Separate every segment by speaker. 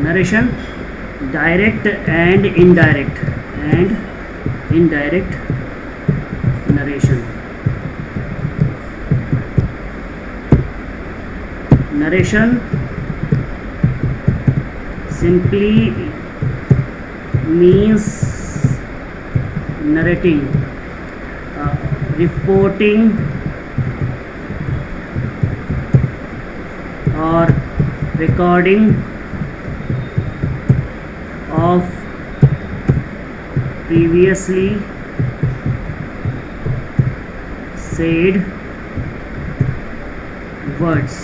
Speaker 1: narration, direct and indirect narration. Narration simply means narrating, reporting or recording of previously said words.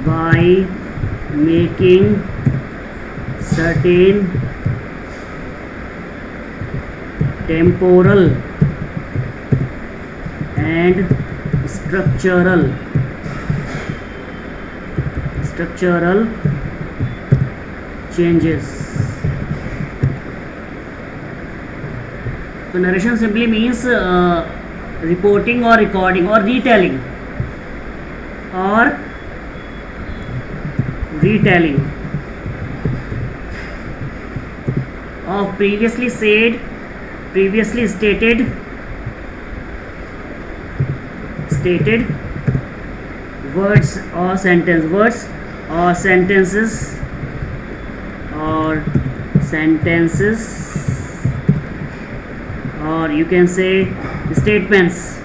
Speaker 1: By making certain temporal and structural changes. So narration simply means reporting or recording or retelling of previously stated words or sentences or you can say statements.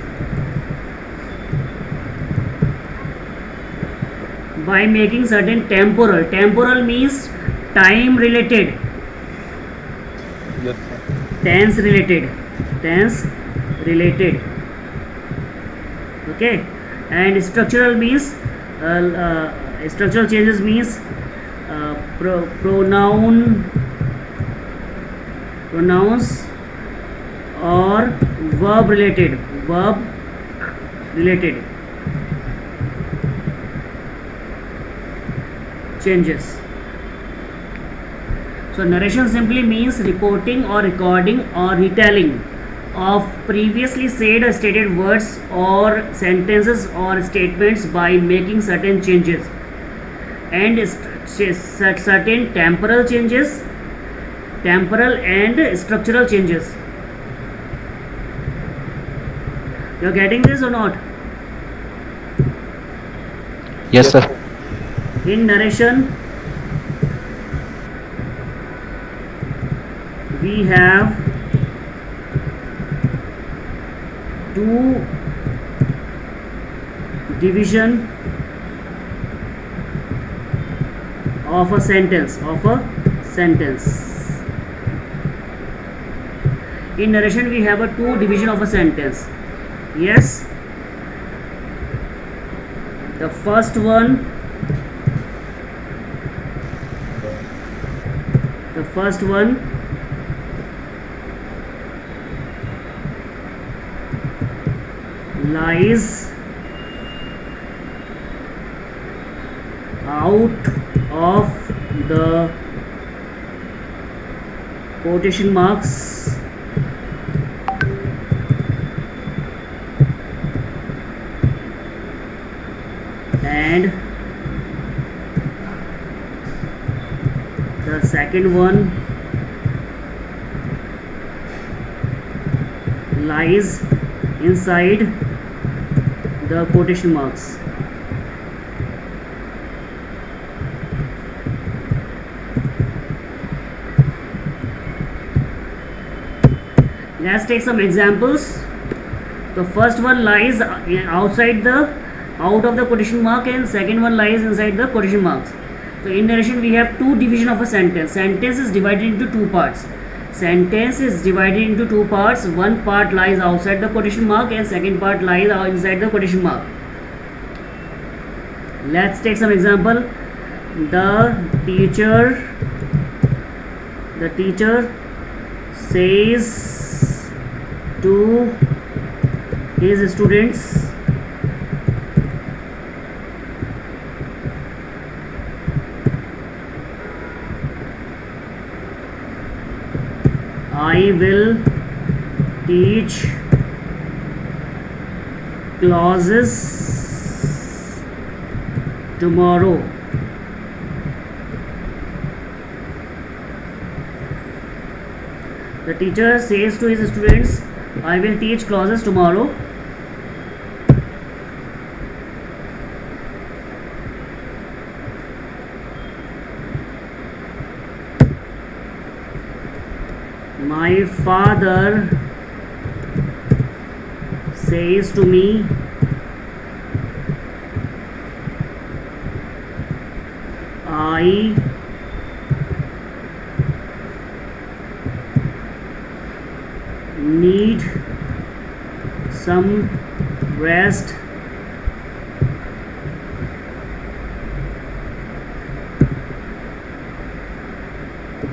Speaker 1: By making certain temporal means time related,
Speaker 2: Yes, sir.
Speaker 1: tense related, okay. And structural means structural changes means pronouns or verb related changes. So narration simply means reporting or recording or retelling of previously said or stated words or sentences or statements by making certain changes and certain temporal and structural changes. You are getting this or not?
Speaker 2: Yes, sir.
Speaker 1: In narration we have two division of a sentence. In narration we have a two division of a sentence. Yes, the first one lies out of the quotation marks and the second one lies inside the quotation marks. Let's take some examples. The first one lies out of the quotation mark and second one lies inside the quotation marks. So in narration we have two division of a sentence. Sentence is divided into two parts. One part lies outside the quotation mark and second part lies inside the quotation mark. Let's take some example. The teacher says to his students, I will teach clauses tomorrow. The teacher says to his students, I will teach clauses tomorrow. My father says to me, I need some rest.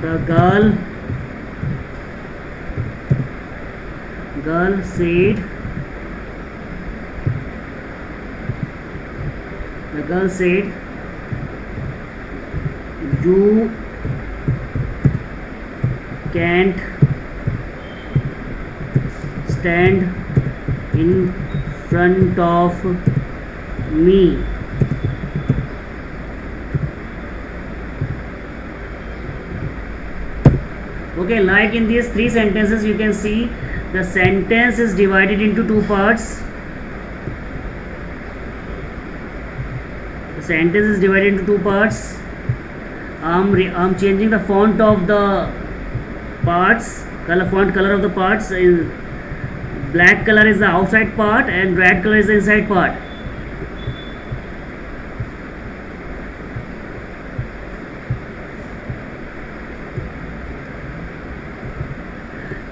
Speaker 1: The girl said, you can't stand in front of me. Okay, like in these three sentences, you can see the sentence is divided into two parts. The sentence is divided into two parts. I'm changing the font of the parts, font color of the parts. Black color is the outside part and red color is the inside part.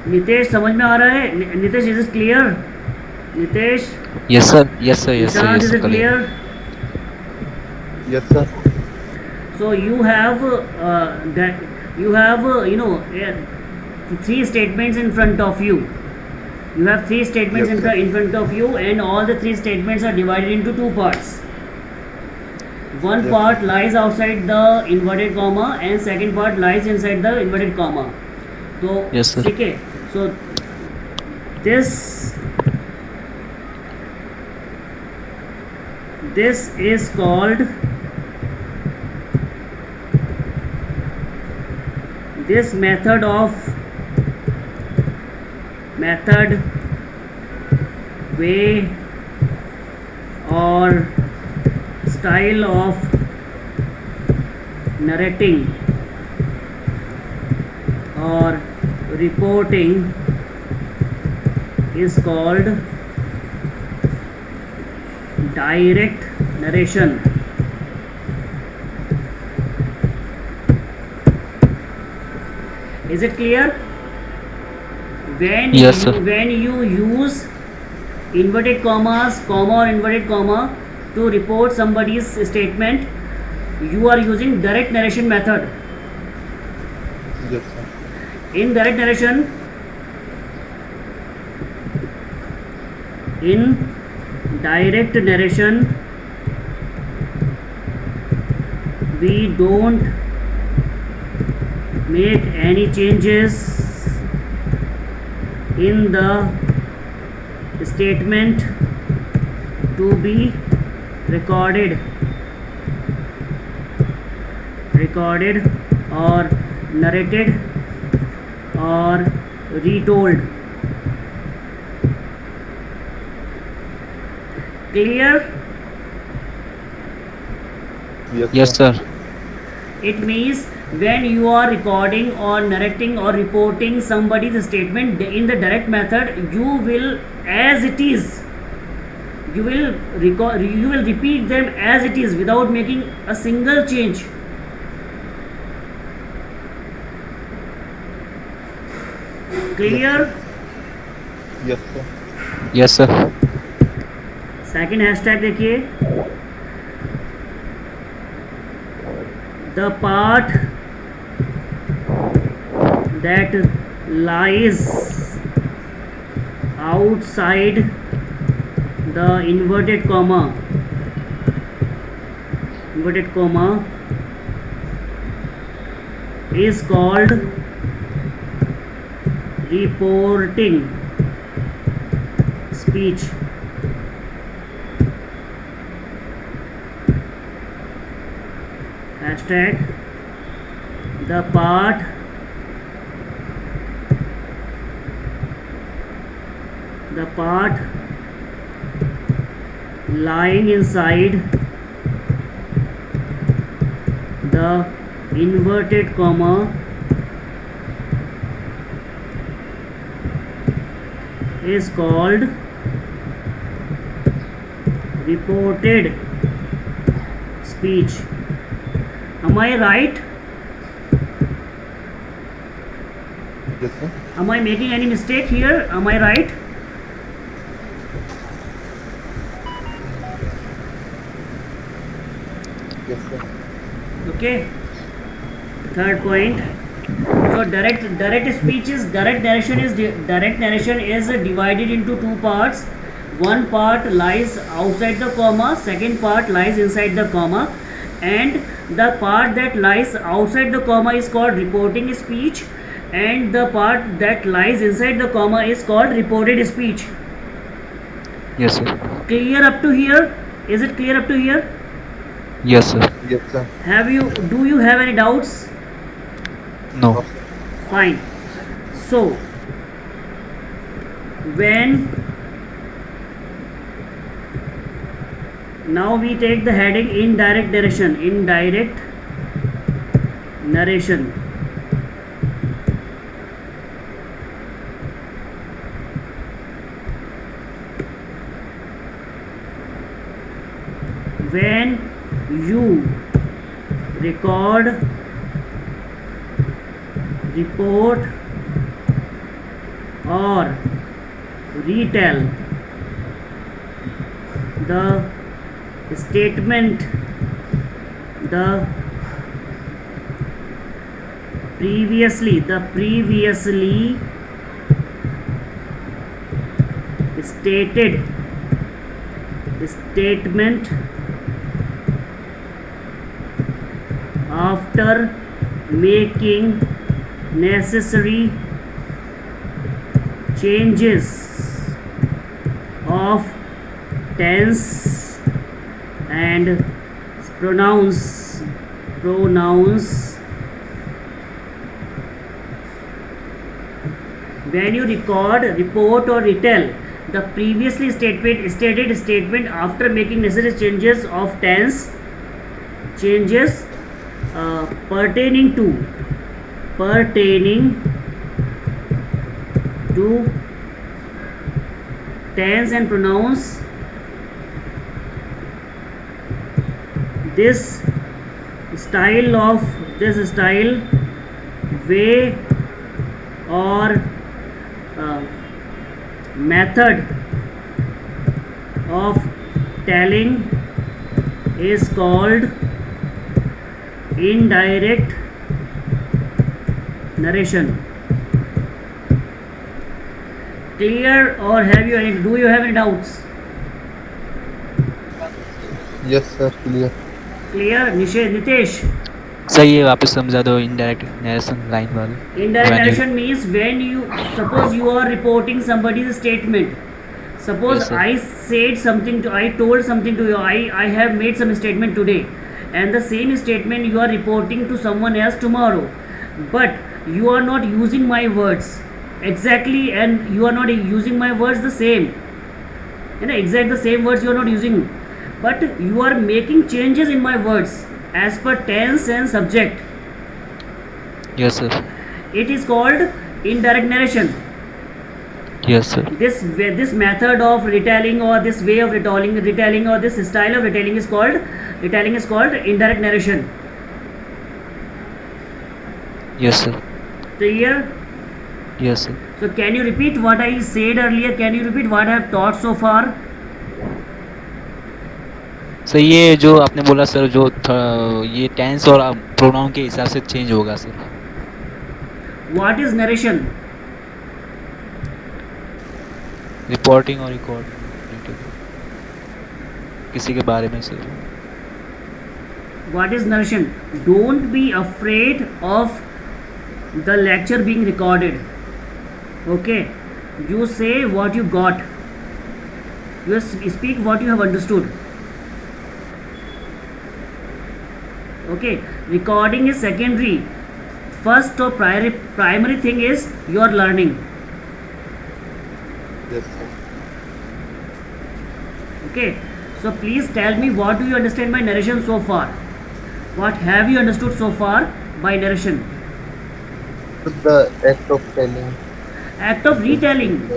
Speaker 1: Nitesh समझ में आ रहा है? Nitesh, is it clear? Nitesh?
Speaker 2: Yes sir, yes sir, yes sir,
Speaker 1: Nishant,
Speaker 2: yes
Speaker 1: is
Speaker 2: sir,
Speaker 1: it clear?
Speaker 3: Yes, sir.
Speaker 1: So you have three statements in front of you. You have three statements
Speaker 3: Yes, sir.
Speaker 1: in front of you, and all the three statements are divided into two parts. One
Speaker 3: Yes,
Speaker 1: part lies outside the inverted comma and second part lies inside the inverted comma. So
Speaker 2: Yes, sir.
Speaker 1: ठीक है. So this is called, this method way or style of narrating or reporting is called direct narration. Is it clear?
Speaker 2: Yes, sir.
Speaker 1: When you use inverted commas, comma or inverted comma to report somebody's statement, you are using direct narration method.
Speaker 3: Yes, sir.
Speaker 1: In direct narration, we don't make any changes in the statement to be recorded or narrated or retold. Clear?
Speaker 2: Yes sir.
Speaker 1: It means when you are recording or narrating or reporting somebody's statement in the direct method, you will, as it is, you will repeat them as it is without making a single change. Clear?
Speaker 3: Yes, sir.
Speaker 2: Yes sir.
Speaker 1: Second hashtag देखिए, the part that lies outside the inverted comma is called reporting speech. hashtag the part lying inside the inverted comma is called reported speech. Am I right?
Speaker 3: Yes, sir.
Speaker 1: Am I making any mistake here? Am I right?
Speaker 3: Yes, sir.
Speaker 1: Okay. Third point. So direct narration is divided into two parts. One part lies outside the comma, second part lies inside the comma, and the part that lies outside the comma is called reporting speech, and the part that lies inside the comma is called reported speech.
Speaker 2: Yes, sir.
Speaker 1: Clear up to here? Is it clear up to here?
Speaker 2: Yes, sir.
Speaker 3: Yes, sir.
Speaker 1: Do you have any doubts?
Speaker 2: No.
Speaker 3: No, sir.
Speaker 1: Fine. So now we take the heading indirect narration. When you record, report or retell the statement previously stated statement after making necessary changes of tense and pronouns. When you record, report or retell the previously stated statement after making necessary changes of tense, changes pertaining to tense and pronouns, this style, way or method of telling is called indirect narration. Clear, or do you have any doubts?
Speaker 3: Yes, sir. Clear.
Speaker 1: Clear, Nitesh?
Speaker 2: Sir ये वापस समझा दो indirect narration line वाले.
Speaker 1: Indirect
Speaker 2: When you-
Speaker 1: narration means when you suppose you are reporting somebody's statement. Suppose
Speaker 2: Yes, sir.
Speaker 1: I told something to you. I have made some statement today, and the same statement you are reporting to someone else tomorrow, but you are not using my words exactly, and you are not using my words the same. Exact the same words you are not using, but you are making changes in my words as per tense and subject.
Speaker 2: Yes, sir.
Speaker 1: It is called indirect narration.
Speaker 2: Yes, sir.
Speaker 1: This method of retelling, or this way of retelling, or this style of retelling is called indirect narration.
Speaker 2: Yes, sir.
Speaker 1: Clear?
Speaker 2: Yes, sir.
Speaker 1: So can you repeat what I said earlier? Can you repeat what I have taught so far?
Speaker 2: Sir ये जो आपने बोला sir जो ये tense और pronoun के हिसाब से चेंज होगा sir.
Speaker 1: What is narration?
Speaker 2: Reporting और रिकॉर्ड किसी के बारे में sir.
Speaker 1: What is narration? Don't be afraid of the lecture being recorded. Okay, you say what you got. You speak what you have understood. Okay, recording is secondary. First or primary thing is your learning.
Speaker 3: Yes, sir.
Speaker 1: Okay, so please tell me, what do you understand by narration so far? What have you understood so far by narration?
Speaker 3: So the act of telling.
Speaker 1: Act of retelling.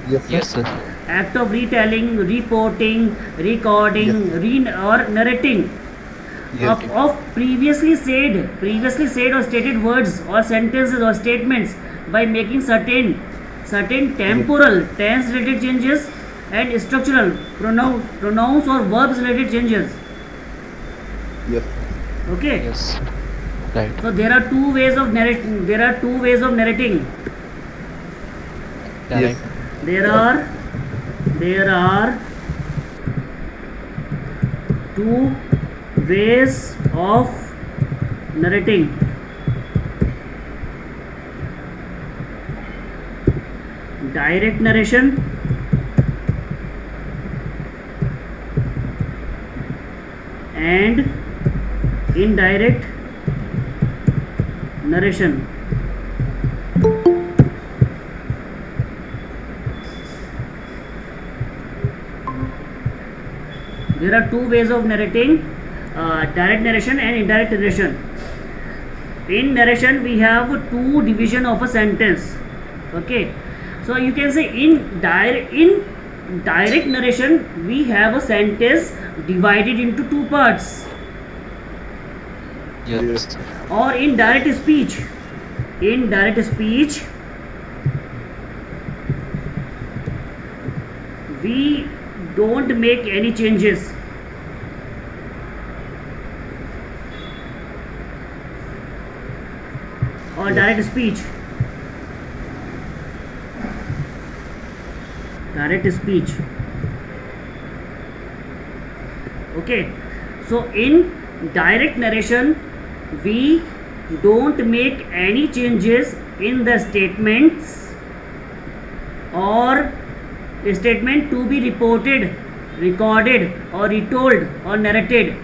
Speaker 3: Yes, sir.
Speaker 2: Yes, sir.
Speaker 1: Act of retelling, reporting, recording,
Speaker 3: Yes.
Speaker 1: or narrating
Speaker 3: Yes.
Speaker 1: of previously said or stated words or sentences or statements by making certain temporal tense related changes and structural pronouns or verbs related changes.
Speaker 3: Yes, sir.
Speaker 1: Okay,
Speaker 2: Yes. Right.
Speaker 1: so there are two ways of narrating.
Speaker 3: Yes,
Speaker 2: Correct.
Speaker 3: sir.
Speaker 1: There are two ways of narrating. Direct narration and indirect narration. There are two ways of narrating, direct narration and indirect narration. In narration we have two division of a sentence. Okay, so you can say in direct narration we have a sentence divided into two parts.
Speaker 2: Yes.
Speaker 1: Or in direct speech we don't make any changes. Or direct speech okay, so in direct narration we don't make any changes in the statements or statement to be reported, recorded, or retold or narrated.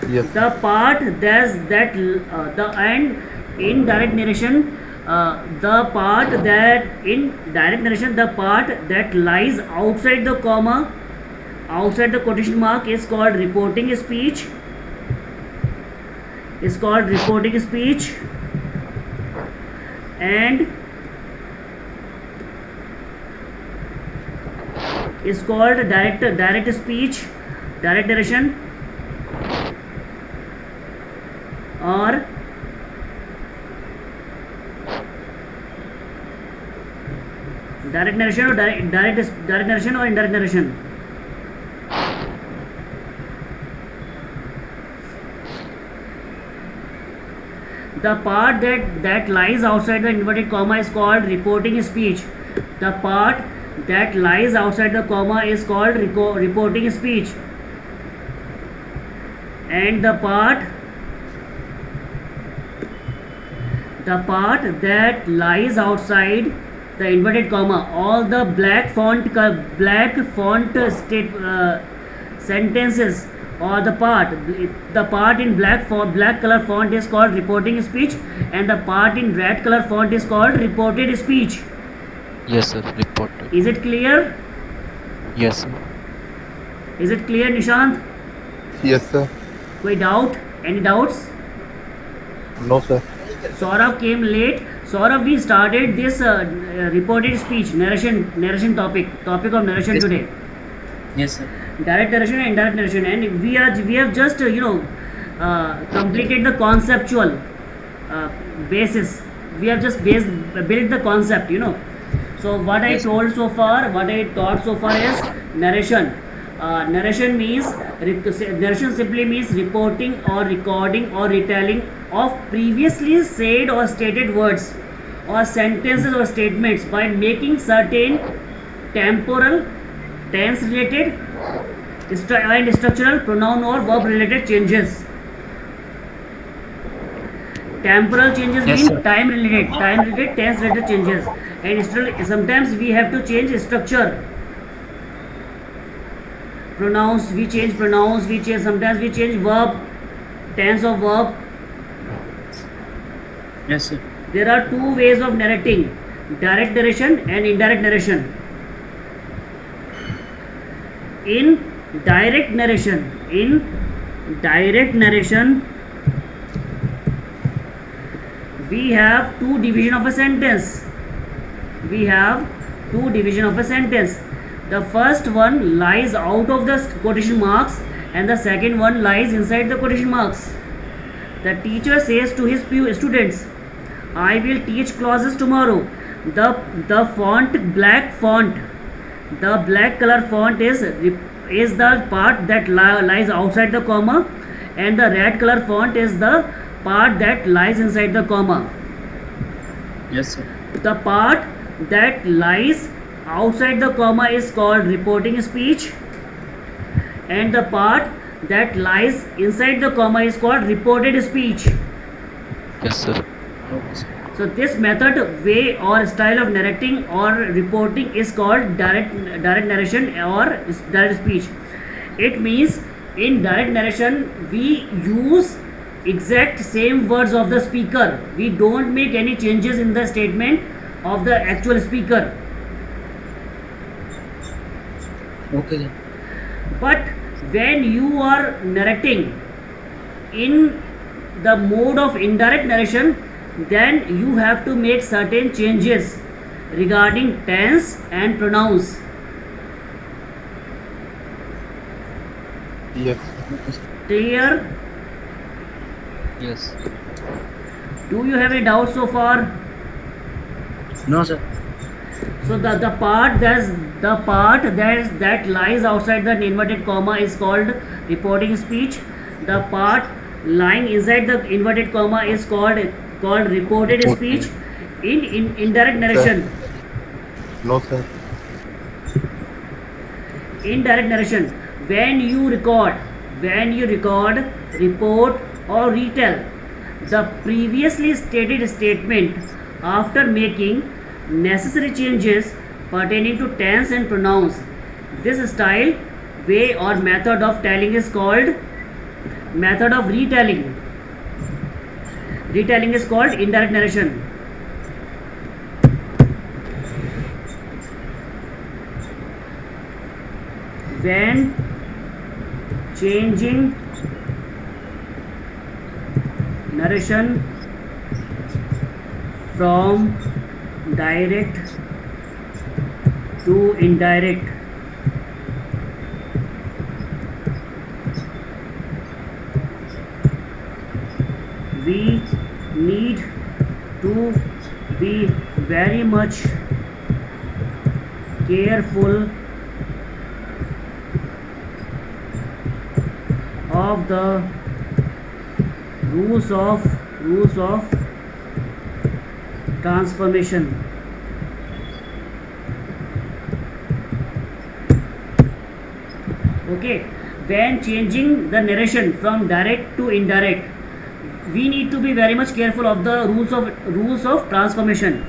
Speaker 3: Yes,
Speaker 1: The part that the and in direct narration the part that in direct narration the part that lies outside the comma, outside the quotation mark is called reporting speech, and is called direct speech, direct narration, or direct narration or direct narration or indirect narration. The part that lies outside the inverted comma is called reporting speech. The part that lies outside the comma is called reporting speech, and the part that lies outside the inverted comma, all the black font sentences, or the part in black color font is called reporting speech, and the part in red color font is called reported speech.
Speaker 2: Yes, sir. Reported.
Speaker 1: Is it clear?
Speaker 2: Yes, sir.
Speaker 1: Is it clear, Nishant?
Speaker 3: yes, sir.
Speaker 1: Koi doubt? Any doubts?
Speaker 3: No, sir.
Speaker 1: Saurav came late. Saurav, we started this reported speech narration topic of narration
Speaker 4: Yes.
Speaker 1: today.
Speaker 4: Yes, sir.
Speaker 1: Direct narration and indirect narration, and we have just completed the conceptual basis. We have just built the concept. So what I
Speaker 4: Yes.
Speaker 1: told so far, what I taught so far is narration. Narration simply means reporting or recording or retelling of previously said or stated words or sentences or statements by making certain temporal, tense related and structural pronoun or verb related changes. Temporal changes
Speaker 4: Yes,
Speaker 1: mean
Speaker 4: sir.
Speaker 1: time related, tense related changes, and sometimes we have to change structure. Pronouns, we change pronouns, we change, sometimes we change verb, tense of verb.
Speaker 4: Yes, sir.
Speaker 1: There are two ways of narrating: direct narration and indirect narration. In direct narration, we have two division of a sentence. The first one lies out of the quotation marks and the second one lies inside the quotation marks. The teacher says to his students, I will teach clauses tomorrow. The black color font is the part that lies outside the comma, and the red color font is the part that lies inside the comma.
Speaker 4: Yes, sir.
Speaker 1: The part that lies outside the comma is called reporting speech, and the part that lies inside the comma is called reported speech.
Speaker 2: Yes, sir.
Speaker 4: Okay, sir.
Speaker 1: So this method, way or style of narrating or reporting is called direct narration or direct speech. It means in direct narration we use exact same words of the speaker. We don't make any changes in the statement of the actual speaker.
Speaker 4: Okay, sir.
Speaker 1: But when you are narrating in the mode of indirect narration, then you have to make certain changes regarding tense and pronouns.
Speaker 3: Yes.
Speaker 4: Okay, sir.
Speaker 1: Clear?
Speaker 2: Yes.
Speaker 1: Do you have any doubts so far?
Speaker 4: No, sir.
Speaker 1: So the part that lies outside the inverted comma is called reporting speech. The part lying inside the inverted comma is called reported speech. In indirect narration,
Speaker 3: No, sir.
Speaker 1: indirect narration, when you record, report or retell the previously stated statement after making necessary changes pertaining to tense and pronouns. This style, way or method of telling is called method of retelling. Retelling is called indirect narration. When changing narration from direct to indirect, we need to be very much careful of the rules of transformation. Okay, when changing the narration from direct to indirect, we need to be very much careful of the rules of transformation.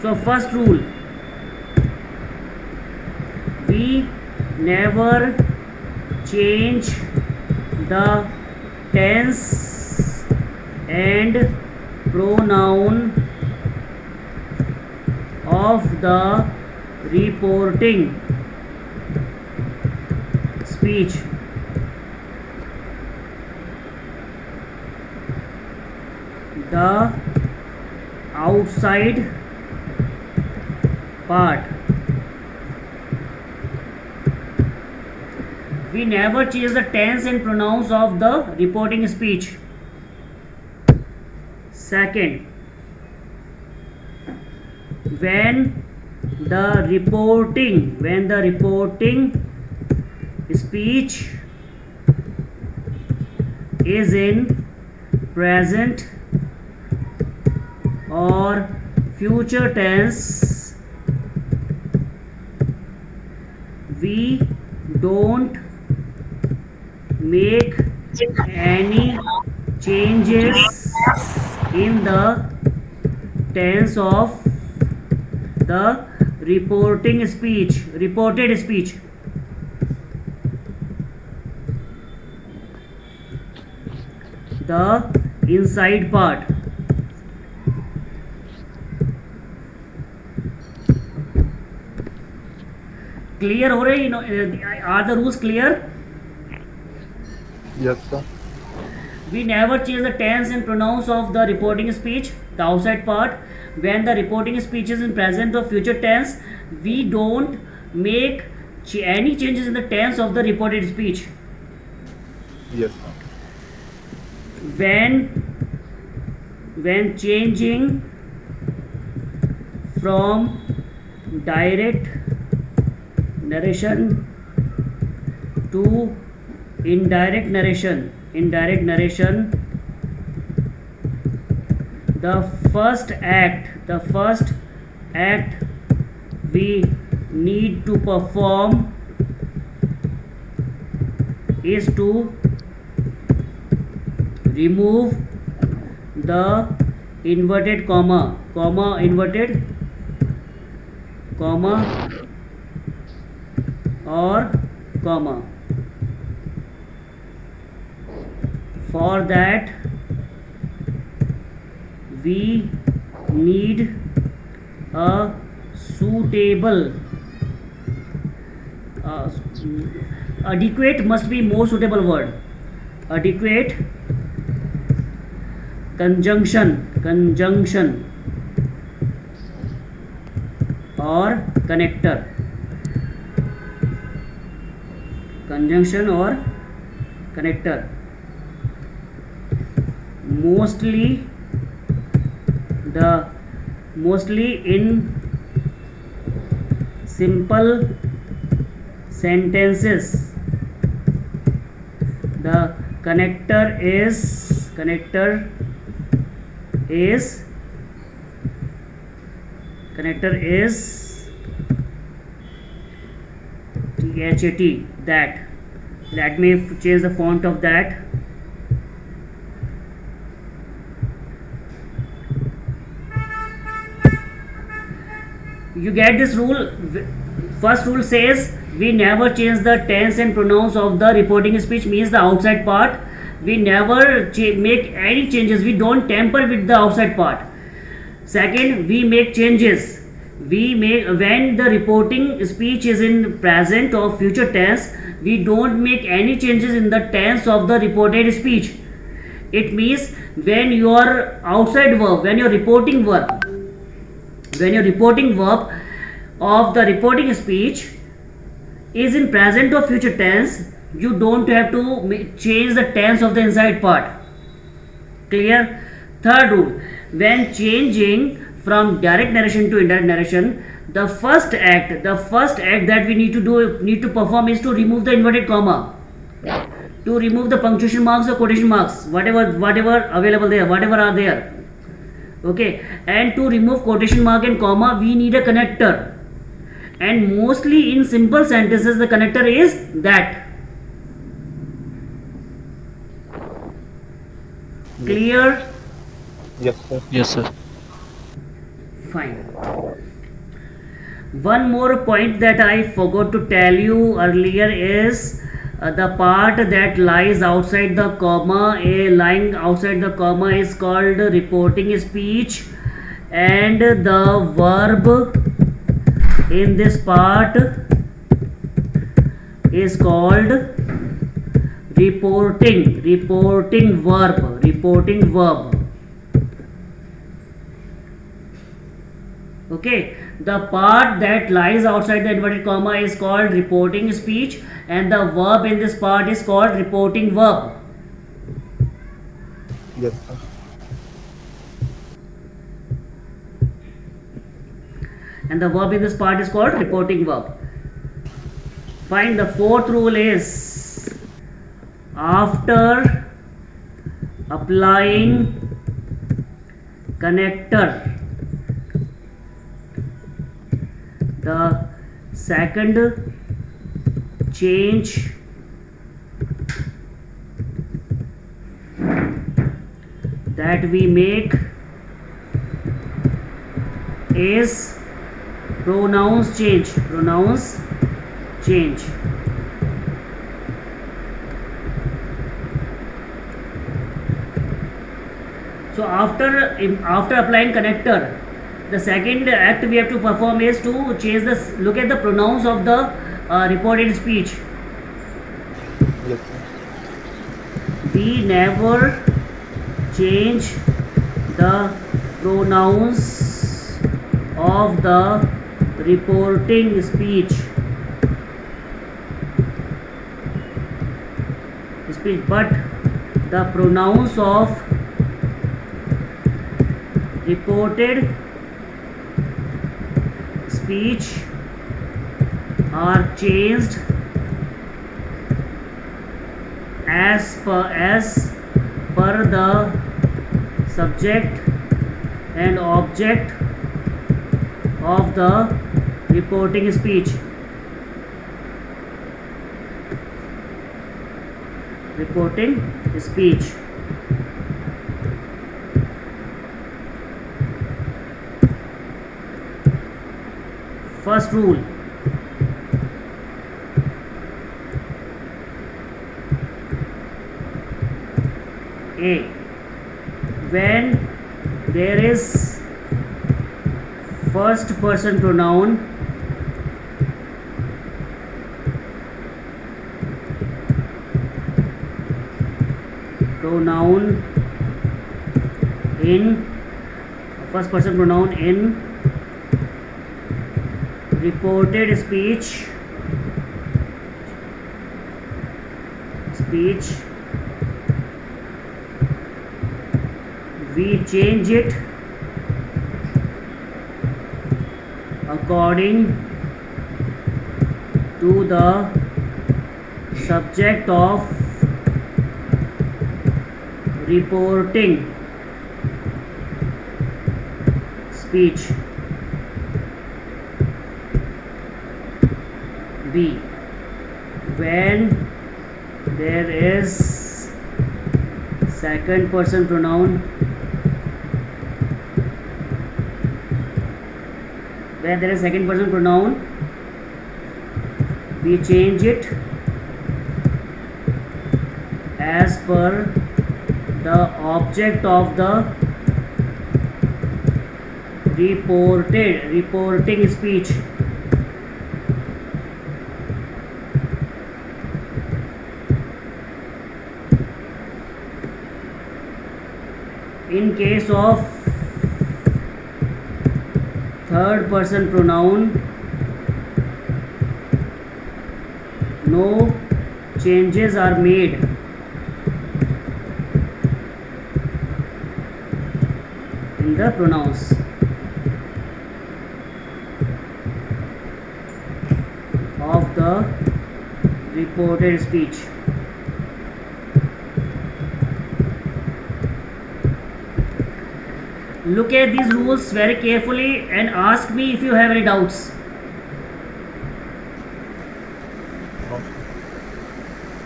Speaker 1: So first rule, we never change the tense and pronoun of the reporting speech. The outside part, we never change the tense and pronouns of the reporting speech. Second, when the reporting speech is in present or future tense, we don't make any changes in the tense of the reported speech. the inside part. Clear हो रहे, are the rules clear?
Speaker 3: Yes, sir.
Speaker 1: We never change the tense and pronouns of the reporting speech, the outside part. When the reporting speech is in present or future tense, we don't make any changes in the tense of the reported speech.
Speaker 3: Yes, sir.
Speaker 1: When changing from direct narration to indirect narration, the first act we need to perform is to remove the inverted comma, inverted comma or comma. For that we need a suitable, adequate must be more suitable word, adequate conjunction or connector, conjunction or connector. Mostly in simple sentences, the connector is THAT. Let me change the font of that. You get this rule. First rule says we never change the tense and pronouns of the reporting speech, means the outside part. We never make any changes. We don't tamper with the outside part. Second, we make changes. When the reporting speech is in present or future tense, we don't make any changes in the tense of the reported speech. It means when your outside verb, when your reporting verb of the reporting speech is in present or future tense, you don't have to change the tense of the inside part. Clear? Third rule, when changing from direct narration to indirect narration, the first act that we need to perform is to remove the inverted comma, to remove the punctuation marks or quotation marks, whatever available there, whatever are there. Okay, and to remove quotation mark and comma, we need a connector, and mostly in simple sentences the connector is that. Clear?
Speaker 3: Yes, sir.
Speaker 2: Yes, sir.
Speaker 1: Fine. One more point that I forgot to tell you earlier is the part that lies outside the comma. Lying outside the comma is called reporting speech, and the verb in this part is called reporting verb. Okay, the part that lies outside the inverted comma is called reporting speech, and the verb in this part is called reporting verb.
Speaker 3: Yes, sir.
Speaker 1: And the verb in this part is called reporting verb. Fine. The fourth rule is, after applying connector, the second change that we make is pronouns change. So after applying connector, the second act we have to perform is to change the look at the pronouns of the reported speech.
Speaker 3: Yes, sir.
Speaker 1: We never change the pronouns of the reporting speech, but the pronouns of reported speech are changed as per the subject and object of the reporting speech. First rule: A. When there is first person pronoun in reported speech, we change it according to the subject of reporting speech. B. When there is second person pronoun we change it as per the object of the reporting speech. In case of third person pronoun, no changes are made. In the pronouns. Of the reported speech. Look at these rules very carefully and ask me if you have any doubts.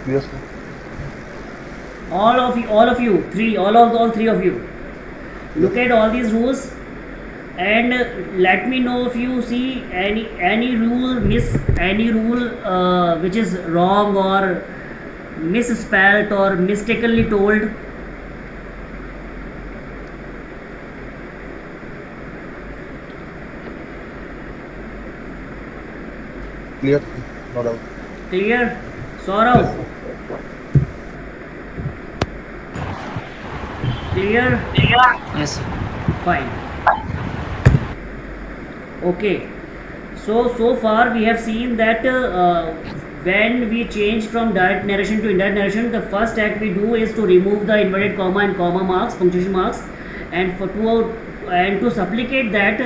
Speaker 3: Yes, sir.
Speaker 1: All three of you. Look at all these rules and let me know if you see any rule which is wrong or misspelled or mistakenly told.
Speaker 3: Clear? No doubt.
Speaker 1: Clear? Saurav? Clear?
Speaker 4: Yes, sir.
Speaker 1: Fine. Okay. So far we have seen that when we change from direct narration to indirect narration, the first act we do is to remove the inverted comma and comma marks, punctuation marks, and to supplicate that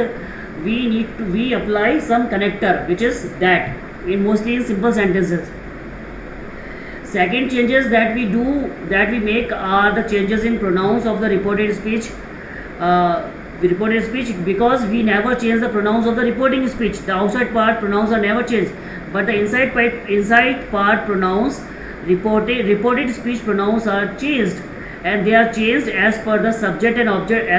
Speaker 1: we apply some connector, which is that mostly in simple sentences. Second changes that we make are the changes in pronouns of the reported speech. Because we never change the pronouns of the reporting speech. The outside part pronouns are never changed, but the inside part pronouns, reported speech pronouns are changed, and they are changed as per the subject and object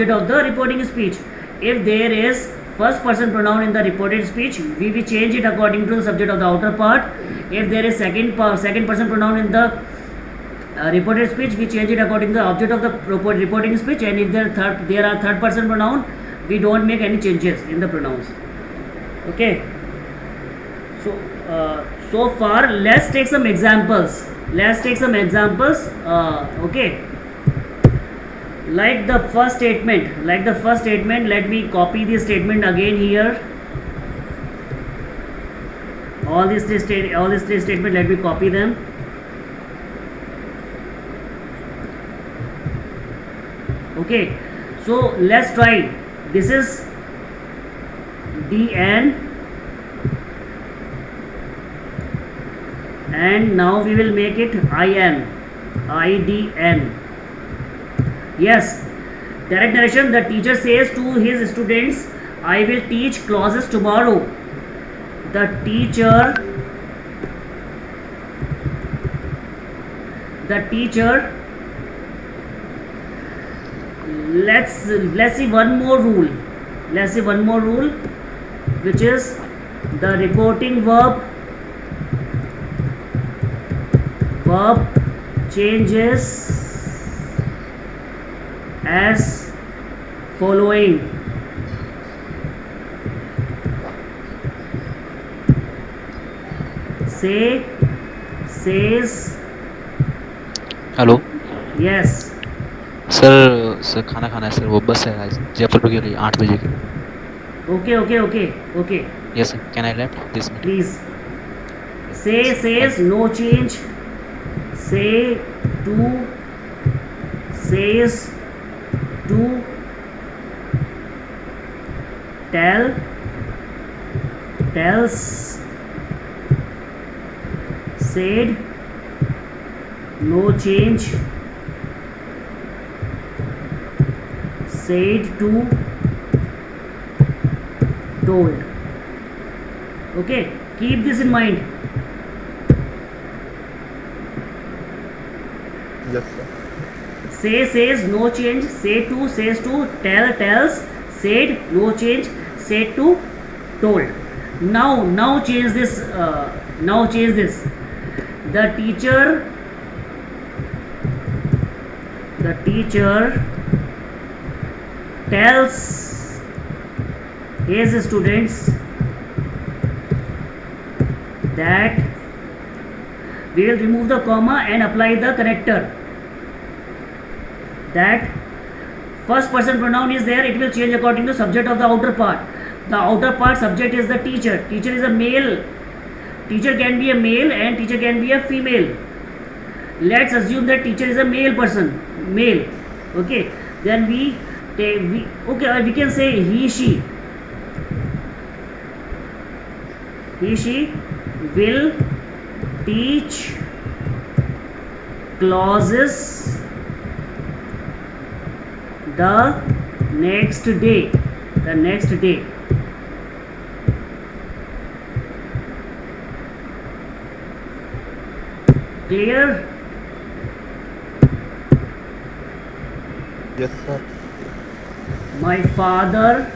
Speaker 1: of the reporting speech. If there is first person pronoun in the reported speech, we will change it according to the subject of the outer part. If there is second person pronoun in the reported speech, we change it according to the object of the reporting speech, and if there are third person pronoun, we don't make any changes in the pronouns. Okay. So far, let's take some examples. Okay. Like the first statement, let me copy this statement again here. All these three statements, let me copy them. Okay, so let's try. This is DN, and now we will make it IDN. Yes, direct narration. The teacher says to his students, I will teach clauses tomorrow. The teacher let's see one more rule, which is the reporting verb changes as following. Say, says.
Speaker 2: Hello
Speaker 1: Yes.
Speaker 2: Sir खाना खाना है sir, वो बस है आज जयपुर के लिए 8 बजे की.
Speaker 1: Okay.
Speaker 2: Yes sir, can I left this meeting
Speaker 1: Please. Say, says, no change. Say to, says to. Tell, tells. Said, no change. Said to, told. Okay, keep this in mind.
Speaker 3: Yes, sir.
Speaker 1: Say, says, no change. Say to, says to. Tell, tells. Said, no change. Said to, told. Now change this. The teacher tells his students that we will remove the comma and apply the connector. That first person pronoun is there, it will change according to subject of the outer part. The outer part subject is the teacher. Teacher is a male. Teacher can be a male and teacher can be a female. Let's assume that teacher is a male person, male. Okay, then we can say he she will teach clauses the next day. Clear?
Speaker 3: Yes, sir.
Speaker 1: My father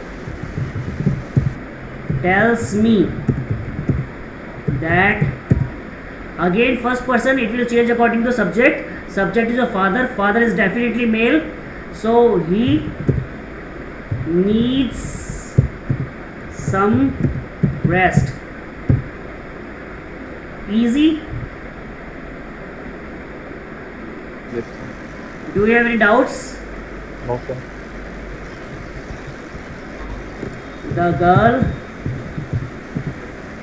Speaker 1: tells me that. Again, first person, it will change according to subject. Subject is a father. Father is definitely male, so he needs some rest. Easy?
Speaker 3: Yes, sir.
Speaker 1: Do you have any doubts?
Speaker 3: No, sir.
Speaker 1: The girl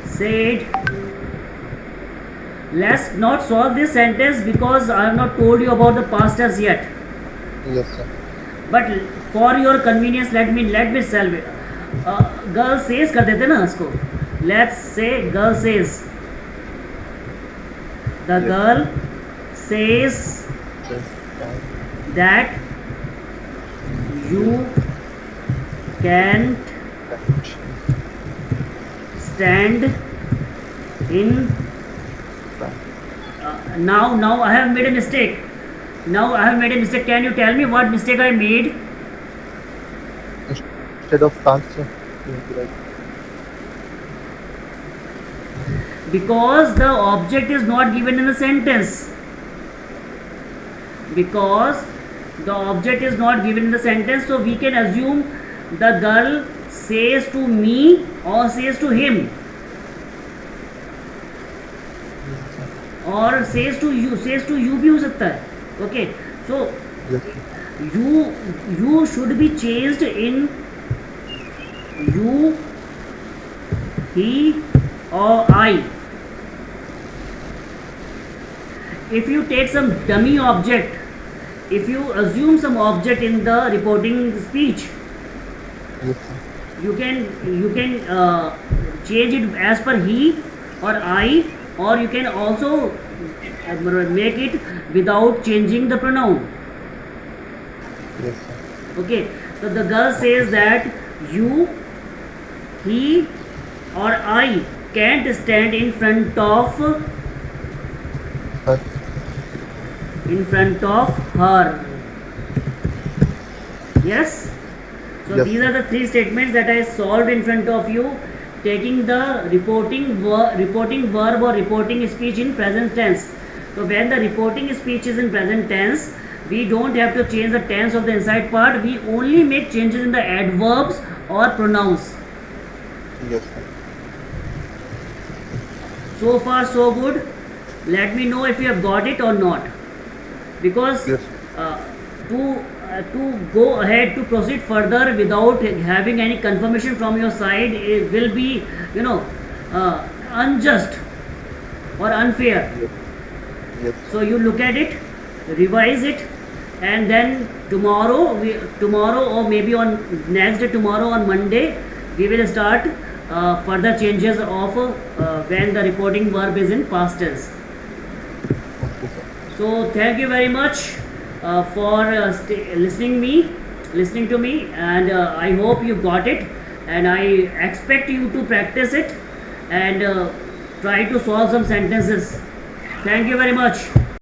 Speaker 1: said. Let's not solve this sentence because I have not told you about the past tense yet.
Speaker 3: Yes, sir.
Speaker 1: But for your convenience, let me solve it. Girl says कर देते ना इसको. Let's say girl says. The
Speaker 3: Yes.
Speaker 1: girl says
Speaker 3: Yes, sir.
Speaker 1: that you can't stand in. Now I have made a mistake. Can you tell me what mistake I made?
Speaker 3: Instead of can't, sir, you will be like,
Speaker 1: Because the object is not given in the sentence. because the object is not given in the sentence, so we can assume the girl says to me or says to him or says to you भी हो सकता है. Okay, so
Speaker 3: Yes, sir.
Speaker 1: you should be changed in you, he or I. If you take some dummy object, if you assume some object in the reporting speech,
Speaker 3: Yes, sir.
Speaker 1: you can change it as per he or I, or you can also make it without changing the pronoun.
Speaker 3: Yes, sir.
Speaker 1: Okay, so the girl says that you, he or I can't stand in front of
Speaker 3: Sir.
Speaker 1: her. Yes. So
Speaker 3: Yes,
Speaker 1: these
Speaker 3: sir.
Speaker 1: are the three statements that I solved in front of you, taking the reporting verb or reporting speech in present tense. So when the reporting speech is in present tense, we don't have to change the tense of the inside part. We only make changes in the adverbs or pronouns.
Speaker 3: Yes, sir.
Speaker 1: So far so good. Let me know if you have got it or not, because
Speaker 3: Yes.
Speaker 1: To go ahead to proceed further without having any confirmation from your side, it will be unjust or unfair.
Speaker 3: Yes. Yes.
Speaker 1: So you look at it, revise it, and then tomorrow or maybe on next day, tomorrow on Monday, we will start further changes of when the reporting verb is in past tense.
Speaker 3: Okay, sir.
Speaker 1: So thank you very much for listening to me, and I hope you got it, and I expect you to practice it and try to solve some sentences. Thank you very much.